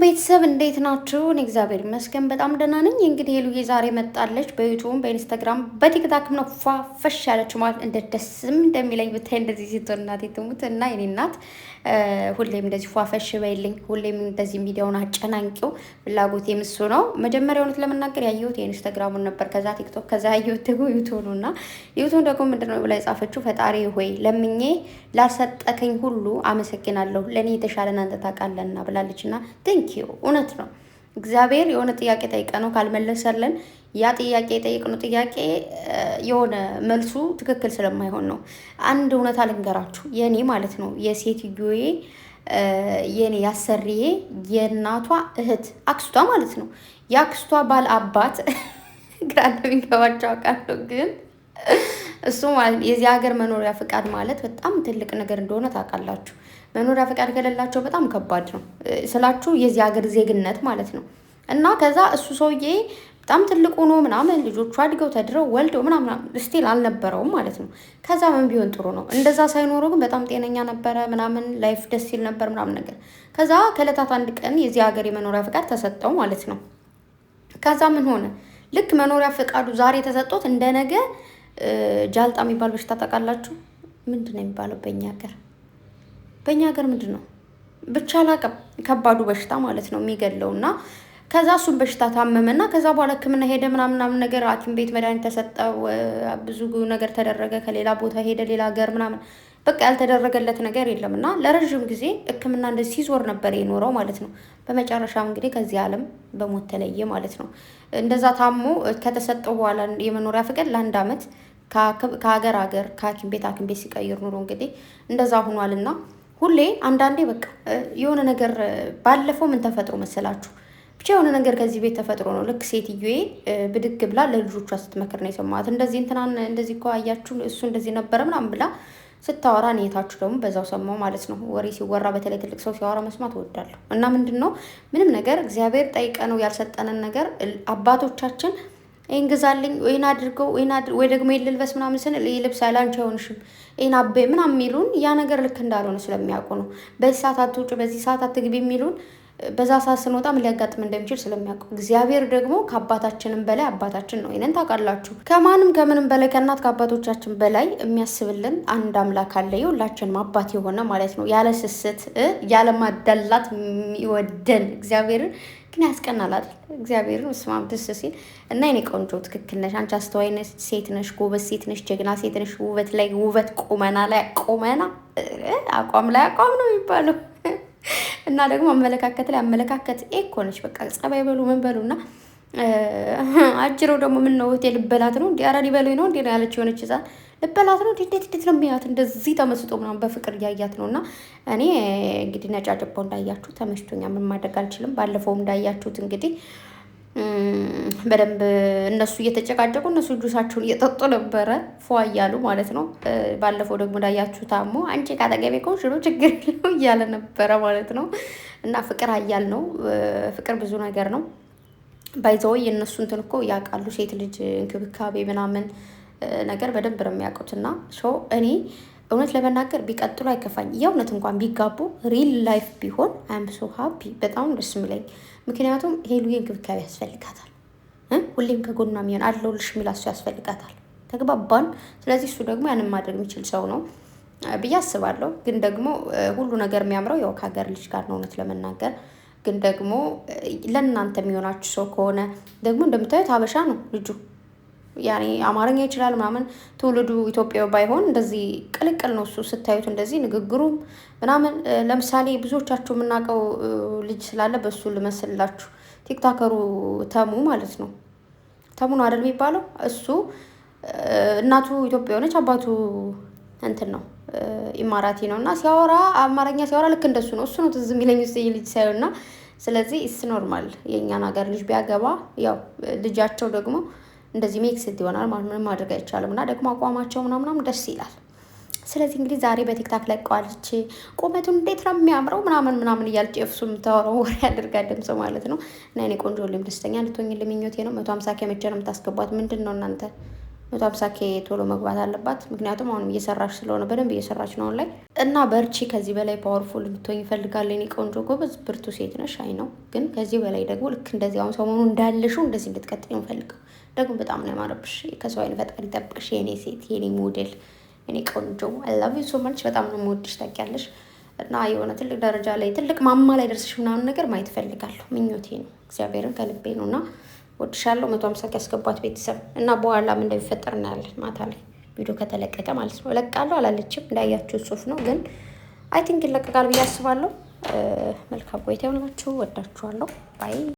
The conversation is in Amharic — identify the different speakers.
Speaker 1: ቤተሰብ እንዴት ናችሁ? እኔ እግዚአብሔር ይመስገን በጣም ደህና ነኝ። እንግዲህ ሄሉዬ ዛሬ መጣለች። በዩቱብ በኢንስታግራም በቲክታክም ነው ፏፈሽ ያለች ማለት እንደ ደስም እንደሚለኝ ብታይ እንደዚህ ስትሆን እናቴ ትሙት እና የኔ እናት ሁሌም እንደዚህ ፏፈሽ በይልኝ፣ ሁሌም እንደዚህ ሚዲያውን አጨናንቂው ፍላጎቴም እሱ ነው። መጀመሪያ እውነት ለመናገር ያየሁት የኢንስታግራሙን ነበር፣ ከዛ ቲክቶክ፣ ከዛ ያየሁት ደግሞ ዩቱብ ነው እና ዩቱብ ደግሞ ምንድነው ብላ የጻፈችው ፈጣሪ ሆይ ለምኜ ላሰጠከኝ ሁሉ አመሰግናለሁ፣ ለእኔ የተሻለ እናንተ ታውቃለና ብላለች እና ቴንኪዩ። እውነት ነው። እግዚአብሔር የሆነ ጥያቄ ጠይቀ ነው ካልመለሰልን ያ ጥያቄ የጠየቅነው ጥያቄ የሆነ መልሱ ትክክል ስለማይሆን ነው። አንድ እውነት አልንገራችሁ፣ የኔ ማለት ነው የሴትዮዬ የኔ ያሰሪዬ የእናቷ እህት አክስቷ ማለት ነው የአክስቷ ባል አባት ግራ እንደሚገባቸው አውቃለሁ ግን እሱ ማለት የዚህ ሀገር መኖሪያ ፍቃድ ማለት በጣም ትልቅ ነገር እንደሆነ ታውቃላችሁ። መኖሪያ ፍቃድ ከሌላቸው በጣም ከባድ ነው ስላችሁ የዚህ ሀገር ዜግነት ማለት ነው። እና ከዛ እሱ ሰውዬ በጣም ትልቅ ሆኖ ምናምን ልጆቹ አድገው ተድረው ወልደው ምናምን ስቲል አልነበረውም ማለት ነው። ከዛ ምን ቢሆን ጥሩ ነው? እንደዛ ሳይኖረው ግን በጣም ጤነኛ ነበረ ምናምን ላይፍ ደስ ሲል ነበር ምናምን ነገር። ከዛ ከዕለታት አንድ ቀን የዚህ ሀገር የመኖሪያ ፍቃድ ተሰጠው ማለት ነው። ከዛ ምን ሆነ? ልክ መኖሪያ ፍቃዱ ዛሬ ተሰጦት እንደነገ ጃልጣ የሚባል በሽታ ታውቃላችሁ? ምንድን ነው የሚባለው በእኛ ሀገር? በእኛ ሀገር ምንድን ነው ብቻ አላውቅም። ከባዱ በሽታ ማለት ነው የሚገድለው እና ከዛ እሱን በሽታ ታመመና ከዛ በኋላ ሕክምና ሄደ ምናምን ነገር ሐኪም ቤት መድኃኒት ተሰጠው፣ ብዙ ነገር ተደረገ። ከሌላ ቦታ ሄደ ሌላ ሀገር ምናምን በቃ ያልተደረገለት ነገር የለም እና ለረዥም ጊዜ ሕክምና እንደዚህ ሲዞር ነበር የኖረው ማለት ነው። በመጨረሻም እንግዲህ ከዚህ ዓለም በሞት ተለየ ማለት ነው። እንደዛ ታሞ ከተሰጠው በኋላ የመኖሪያ ፍቃድ ለአንድ ዓመት ከሀገር ከሐኪም ቤት ሲቀይር ኑሮ እንግዲህ እንደዛ ሆኗልና ሁሌ አንዳንዴ በቃ የሆነ ነገር ባለፈው ምን ተፈጥሮ መሰላችሁ? ብቻ የሆነ ነገር ከዚህ ቤት ተፈጥሮ ነው። ልክ ሴትዮዬ ብድግ ብላ ለልጆቿ ስትመክር ነው የሰማሁት። እንደዚህ እንትናን እንደዚህ እኮ አያችሁ እሱ እንደዚህ ነበረ ምናምን ብላ ስታወራ እኔ የታችሁ ደግሞ በዛው ሰማሁ ማለት ነው። ወሬ ሲወራ በተለይ ትልቅ ሰው ሲያወራ መስማት እወዳለሁ። እና ምንድን ነው ምንም ነገር እግዚአብሔር ጠይቀ ነው ያልሰጠንን ነገር አባቶቻችን ይህን ግዛልኝ ወይን አድርገው ወይ ደግሞ የልልበስ ምናምን ስንል ይህ ልብስ አይላንቺ አይሆንሽም ይህን አቤ ምናምን የሚሉን ያ ነገር ልክ እንዳልሆነ ስለሚያውቁ ነው። በዚህ ሰዓት አትውጭ፣ በዚህ ሰዓት አትግቢ የሚሉን በዛ ሰዓት ስንወጣ ምን ሊያጋጥም እንደሚችል ስለሚያውቁ። እግዚአብሔር ደግሞ ከአባታችንም በላይ አባታችን ነው። ይህንን ታውቃላችሁ። ከማንም ከምንም በላይ ከእናት ከአባቶቻችን በላይ የሚያስብልን አንድ አምላክ አለ፣ የሁላችንም አባት የሆነ ማለት ነው። ያለ ስስት ያለ ማዳላት የሚወደን እግዚአብሔርን ግን ያስቀናል አይደል? እግዚአብሔርን ስማም ደስ ሲል እና የኔ ቆንጆ ትክክል ነሽ፣ አንቺ አስተዋይ ነሽ፣ ሴት ነሽ፣ ጎበዝ ሴት ነሽ፣ ጀግና ሴት ነሽ። ውበት ላይ ውበት፣ ቁመና ላይ ቁመና፣ አቋም ላይ አቋም ነው የሚባለው እና ደግሞ አመለካከት ላይ አመለካከት እኮ ነች። በቃ ጸባይ በሉ ምን በሉ እና አጅረው ደግሞ ምን ነው ሆቴል ልበላት ነው እንዲ አራዲ በሉ ነው እንዲ ያለች የሆነች ዛ ልበላት ነው እንዴት ነው የሚያት እንደዚህ ተመስጦ ምናምን በፍቅር እያያት ነው። እና እኔ እንግዲህ ነጫጭባው እንዳያችሁ ተመችቶኛ ምን ማድረግ አልችልም። ባለፈው እንዳያችሁት እንግዲህ በደንብ እነሱ እየተጨቃጨቁ እነሱ ጁሳቸውን እየጠጡ ነበረ ፏ እያሉ ማለት ነው። ባለፈው ደግሞ እንዳያችሁ ታሞ አንቺ ካጠገቤ ከሆንሽ ነው ችግር የለው እያለ ነበረ ማለት ነው። እና ፍቅር ሀያል ነው። ፍቅር ብዙ ነገር ነው። ባይዘው የእነሱ እንትን እኮ ያውቃሉ። ሴት ልጅ እንክብካቤ ምናምን ነገር በደንብ ነው የሚያውቁት። እና እኔ እውነት ለመናገር ቢቀጥሉ አይከፋኝ። የእውነት እንኳን ቢጋቡ ሪል ላይፍ ቢሆን አይም ሶ ሀፒ በጣም ደስ የሚለኝ። ምክንያቱም ሄሉዬ እንክብካቤ ያስፈልጋታል። ሁሌም ከጎኗ የሚሆን አለሁልሽ የሚላት እሱ ያስፈልጋታል። ተግባባን። ስለዚህ እሱ ደግሞ ያንን ማድረግ የሚችል ሰው ነው ብዬ አስባለሁ። ግን ደግሞ ሁሉ ነገር የሚያምረው ያው ከሀገር ልጅ ጋር ነው እውነት ለመናገር። ግን ደግሞ ለእናንተ የሚሆናችሁ ሰው ከሆነ ደግሞ እንደምታዩት ሀበሻ ነው ልጁ፣ ያኔ አማርኛ ይችላል ምናምን፣ ትውልዱ ኢትዮጵያዊ ባይሆን እንደዚህ ቅልቅል ነው እሱ ስታዩት፣ እንደዚህ ንግግሩም ምናምን። ለምሳሌ ብዙዎቻችሁ የምናውቀው ልጅ ስላለ በእሱ ልመስላችሁ፣ ቲክታከሩ ተሙ ማለት ነው። ተሙ ነው አይደል የሚባለው? እሱ እናቱ ኢትዮጵያ ሆነች፣ አባቱ እንትን ነው ኢማራቲ ነው። እና ሲያወራ አማርኛ ሲያወራ ልክ እንደሱ ነው። እሱ ነው ትዝ የሚለኝ ስ ልጅ ሳይሆን እና ስለዚህ ኢስ ኖርማል የእኛን ሀገር ልጅ ቢያገባ ያው ልጃቸው ደግሞ እንደዚህ ሜክስት ይሆናል ማለት ምንም ማድረግ አይቻልም። እና ደግሞ አቋማቸው ምናምናም ደስ ይላል። ስለዚህ እንግዲህ ዛሬ በቲክታክ ለቀዋለች። ቁመቱን እንዴት ነው የሚያምረው ምናምን እያለች እፍሱ የምታወራው ወሬ አድርጋ ድምጽ ማለት ነው። እና እኔ ቆንጆ ሁሌም ደስተኛ እንድትሆኝልኝ ምኞቴ ነው። 150 ከመቼ ነው የምታስገቧት? ምንድን ነው እናንተ 150K ቶሎ መግባት አለባት። ምክንያቱም አሁንም እየሰራች ስለሆነ በደንብ እየሰራች ነው ላይ እና በርቺ። ከዚህ በላይ ፓወርፉል ልትሆኝ ይፈልጋል። እኔ ቆንጆ ጎበዝ ብርቱ ሴት ነሽ። አይ ነው ግን ከዚህ በላይ ደግሞ ልክ እንደዚህ አሁን ሰሞኑን እንዳለሽው እንደዚህ እንድትቀጥይ ነው ፈልገው። ደግሞ በጣም ነው ያማረብሽ። ከሰው አይን ፈጣሪ ይጠብቅሽ የኔ ሴት፣ የኔ ሞዴል፣ የኔ ቆንጆ። አይ ላቭ ዩ ሶ ማች። በጣም ነው የምወድሽ ታውቂያለሽ። እና የሆነ ትልቅ ደረጃ ላይ ትልቅ ማማ ላይ ደርስሽ ምናምን ነገር ማየት ፈልጋለሁ። ምኞቴ ነው። እግዚአብሔርን ከልቤ ነው እና ወድሻለሁ። 150 ያስገባት ቤተሰብ እና በኋላም እንደሚፈጠር እናያለን። ማታ ላይ ቪዲዮ ከተለቀቀ ማለት ነው። እለቃለሁ አላለችም እንዳያችሁ ጽሁፍ ነው ግን አይ ቲንክ ይለቀቃል ብዬ አስባለሁ። መልካም ቆይታ ይሆንላችሁ። ወዳችኋለሁ። ባይ